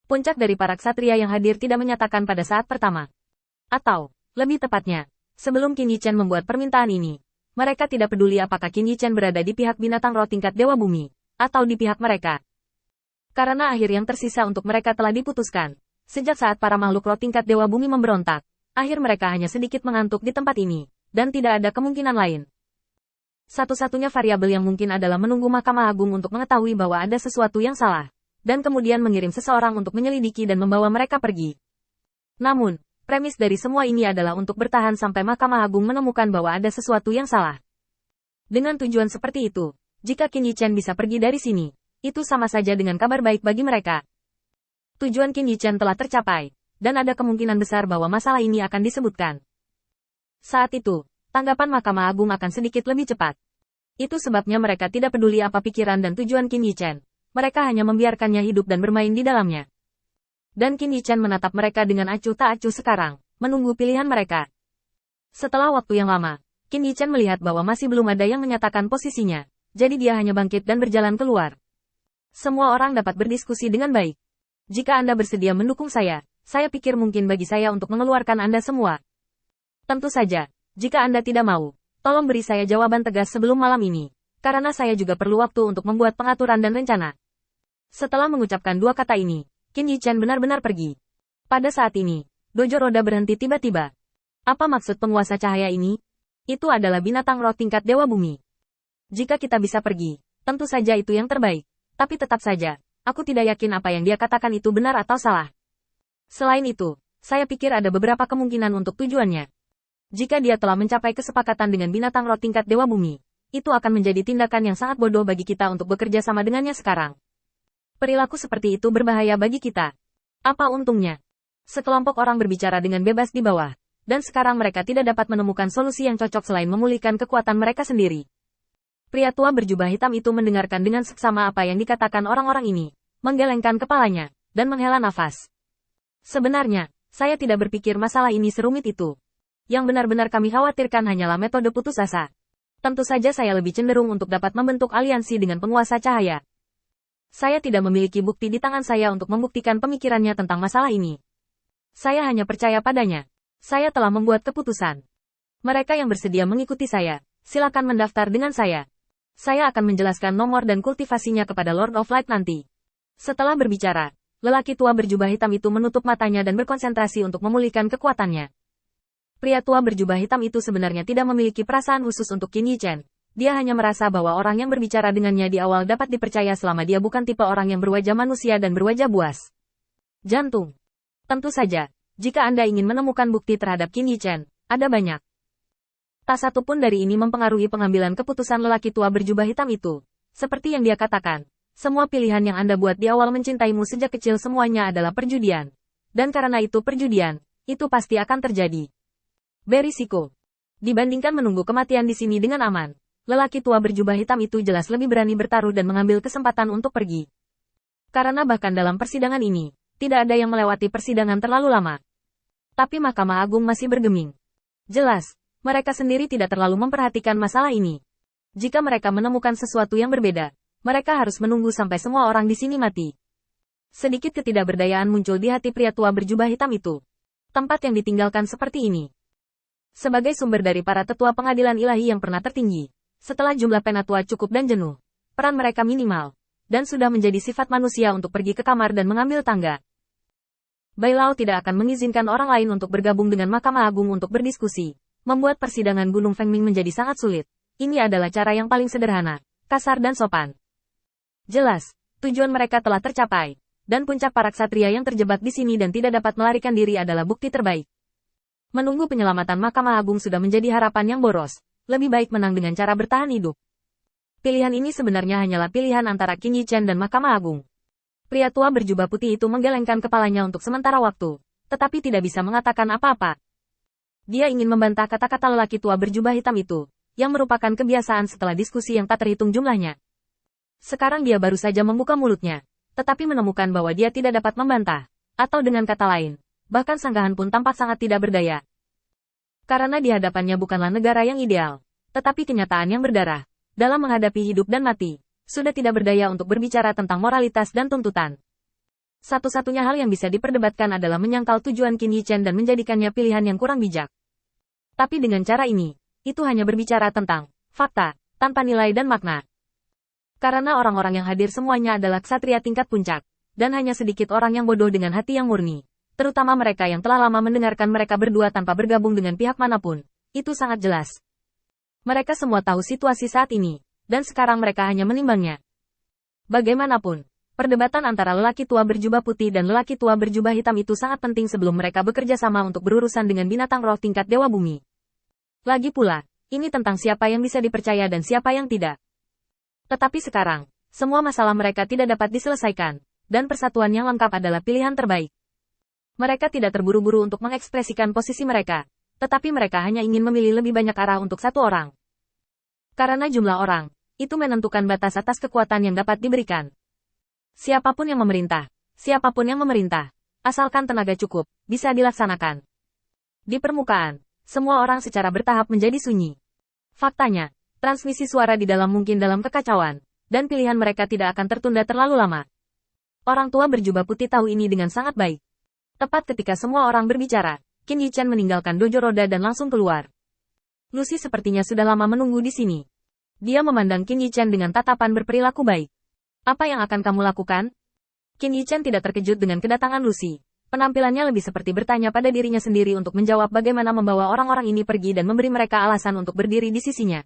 Puncak dari para ksatria yang hadir tidak menyatakan pada saat pertama. Atau, lebih tepatnya, sebelum Qin Yichen membuat permintaan ini, mereka tidak peduli apakah Qin Yichen berada di pihak binatang roh tingkat Dewa Bumi, atau di pihak mereka. Karena akhir yang tersisa untuk mereka telah diputuskan. Sejak saat para makhluk roh tingkat Dewa Bumi memberontak, akhir mereka hanya sedikit mengantuk di tempat ini, dan tidak ada kemungkinan lain. Satu-satunya variabel yang mungkin adalah menunggu Mahkamah Agung untuk mengetahui bahwa ada sesuatu yang salah, dan kemudian mengirim seseorang untuk menyelidiki dan membawa mereka pergi. Namun, premis dari semua ini adalah untuk bertahan sampai Mahkamah Agung menemukan bahwa ada sesuatu yang salah. Dengan tujuan seperti itu, jika Qin Yichen bisa pergi dari sini, itu sama saja dengan kabar baik bagi mereka. Tujuan Qin Yichen telah tercapai, dan ada kemungkinan besar bahwa masalah ini akan disebutkan. Saat itu, tanggapan Mahkamah Agung akan sedikit lebih cepat. Itu sebabnya mereka tidak peduli apa pikiran dan tujuan Qin Yichen. Mereka hanya membiarkannya hidup dan bermain di dalamnya. Dan Qin Yichen menatap mereka dengan acuh tak acuh sekarang, menunggu pilihan mereka. Setelah waktu yang lama, Qin Yichen melihat bahwa masih belum ada yang menyatakan posisinya, jadi dia hanya bangkit dan berjalan keluar. Semua orang dapat berdiskusi dengan baik. Jika Anda bersedia mendukung saya pikir mungkin bagi saya untuk mengeluarkan Anda semua. Tentu saja, jika Anda tidak mau, tolong beri saya jawaban tegas sebelum malam ini, karena saya juga perlu waktu untuk membuat pengaturan dan rencana. Setelah mengucapkan dua kata ini, Qin Yichen benar-benar pergi. Pada saat ini, dojo roda berhenti tiba-tiba. Apa maksud penguasa cahaya ini? Itu adalah binatang roh tingkat Dewa Bumi. Jika kita bisa pergi, tentu saja itu yang terbaik. Tapi tetap saja, aku tidak yakin apa yang dia katakan itu benar atau salah. Selain itu, saya pikir ada beberapa kemungkinan untuk tujuannya. Jika dia telah mencapai kesepakatan dengan binatang roh tingkat Dewa Bumi, itu akan menjadi tindakan yang sangat bodoh bagi kita untuk bekerja sama dengannya sekarang. Perilaku seperti itu berbahaya bagi kita. Apa untungnya? Sekelompok orang berbicara dengan bebas di bawah, dan sekarang mereka tidak dapat menemukan solusi yang cocok selain memulihkan kekuatan mereka sendiri. Pria tua berjubah hitam itu mendengarkan dengan seksama apa yang dikatakan orang-orang ini, menggelengkan kepalanya, dan menghela nafas. Sebenarnya, saya tidak berpikir masalah ini serumit itu. Yang benar-benar kami khawatirkan hanyalah metode putus asa. Tentu saja saya lebih cenderung untuk dapat membentuk aliansi dengan penguasa cahaya. Saya tidak memiliki bukti di tangan saya untuk membuktikan pemikirannya tentang masalah ini. Saya hanya percaya padanya. Saya telah membuat keputusan. Mereka yang bersedia mengikuti saya, silakan mendaftar dengan saya. Saya akan menjelaskan nomor dan kultivasinya kepada Lord of Light nanti. Setelah berbicara, lelaki tua berjubah hitam itu menutup matanya dan berkonsentrasi untuk memulihkan kekuatannya. Pria tua berjubah hitam itu sebenarnya tidak memiliki perasaan khusus untuk Qin Yichen. Dia hanya merasa bahwa orang yang berbicara dengannya di awal dapat dipercaya selama dia bukan tipe orang yang berwajah manusia dan berwajah buas. Jantung. Tentu saja, jika Anda ingin menemukan bukti terhadap Qin Yichen, ada banyak. Tak satu pun dari ini mempengaruhi pengambilan keputusan lelaki tua berjubah hitam itu. Seperti yang dia katakan, semua pilihan yang Anda buat di awal mencintaimu sejak kecil semuanya adalah perjudian. Dan karena itu perjudian, itu pasti akan terjadi. Berisiko. Dibandingkan menunggu kematian di sini dengan aman. Lelaki tua berjubah hitam itu jelas lebih berani bertaruh dan mengambil kesempatan untuk pergi. Karena bahkan dalam persidangan ini, tidak ada yang melewati persidangan terlalu lama. Tapi Mahkamah Agung masih bergeming. Jelas, mereka sendiri tidak terlalu memperhatikan masalah ini. Jika mereka menemukan sesuatu yang berbeda, mereka harus menunggu sampai semua orang di sini mati. Sedikit ketidakberdayaan muncul di hati pria tua berjubah hitam itu. Tempat yang ditinggalkan seperti ini. Sebagai sumber dari para tetua pengadilan ilahi yang pernah tertinggi, setelah jumlah penatua cukup dan jenuh, peran mereka minimal, dan sudah menjadi sifat manusia untuk pergi ke kamar dan mengambil tangga. Bailao tidak akan mengizinkan orang lain untuk bergabung dengan Mahkamah Agung untuk berdiskusi, membuat persidangan Gunung Fengming menjadi sangat sulit. Ini adalah cara yang paling sederhana, kasar dan sopan. Jelas, tujuan mereka telah tercapai, dan puncak para ksatria yang terjebak di sini dan tidak dapat melarikan diri adalah bukti terbaik. Menunggu penyelamatan Mahkamah Agung sudah menjadi harapan yang boros. Lebih baik menang dengan cara bertahan hidup. Pilihan ini sebenarnya hanyalah pilihan antara Qin Yichen dan Mahkamah Agung. Pria tua berjubah putih itu menggelengkan kepalanya untuk sementara waktu, tetapi tidak bisa mengatakan apa-apa. Dia ingin membantah kata-kata lelaki tua berjubah hitam itu, yang merupakan kebiasaan setelah diskusi yang tak terhitung jumlahnya. Sekarang dia baru saja membuka mulutnya, tetapi menemukan bahwa dia tidak dapat membantah, atau dengan kata lain, bahkan sanggahan pun tampak sangat tidak berdaya. Karena di hadapannya bukanlah negara yang ideal, tetapi kenyataan yang berdarah. Dalam menghadapi hidup dan mati, sudah tidak berdaya untuk berbicara tentang moralitas dan tuntutan. Satu-satunya hal yang bisa diperdebatkan adalah menyangkal tujuan Qin Yichen dan menjadikannya pilihan yang kurang bijak. Tapi dengan cara ini, itu hanya berbicara tentang fakta, tanpa nilai dan makna. Karena orang-orang yang hadir semuanya adalah ksatria tingkat puncak, dan hanya sedikit orang yang bodoh dengan hati yang murni. Terutama mereka yang telah lama mendengarkan mereka berdua tanpa bergabung dengan pihak manapun. Itu sangat jelas. Mereka semua tahu situasi saat ini, dan sekarang mereka hanya menimbangnya. Bagaimanapun, perdebatan antara lelaki tua berjubah putih dan lelaki tua berjubah hitam itu sangat penting sebelum mereka bekerja sama untuk berurusan dengan binatang roh tingkat Dewa Bumi. Lagi pula, ini tentang siapa yang bisa dipercaya dan siapa yang tidak. Tetapi sekarang, semua masalah mereka tidak dapat diselesaikan, dan persatuan yang lengkap adalah pilihan terbaik. Mereka tidak terburu-buru untuk mengekspresikan posisi mereka, tetapi mereka hanya ingin memilih lebih banyak arah untuk satu orang. Karena jumlah orang, itu menentukan batas atas kekuatan yang dapat diberikan. Siapapun yang memerintah, asalkan tenaga cukup, bisa dilaksanakan. Di permukaan, semua orang secara bertahap menjadi sunyi. Faktanya, transmisi suara di dalam mungkin dalam kekacauan, dan pilihan mereka tidak akan tertunda terlalu lama. Orang tua berjubah putih tahu ini dengan sangat baik. Tepat ketika semua orang berbicara, Qin Yichen meninggalkan dojo roda dan langsung keluar. Lucy sepertinya sudah lama menunggu di sini. Dia memandang Qin Yichen dengan tatapan berperilaku baik. Apa yang akan kamu lakukan? Qin Yichen tidak terkejut dengan kedatangan Lucy. Penampilannya lebih seperti bertanya pada dirinya sendiri untuk menjawab bagaimana membawa orang-orang ini pergi dan memberi mereka alasan untuk berdiri di sisinya.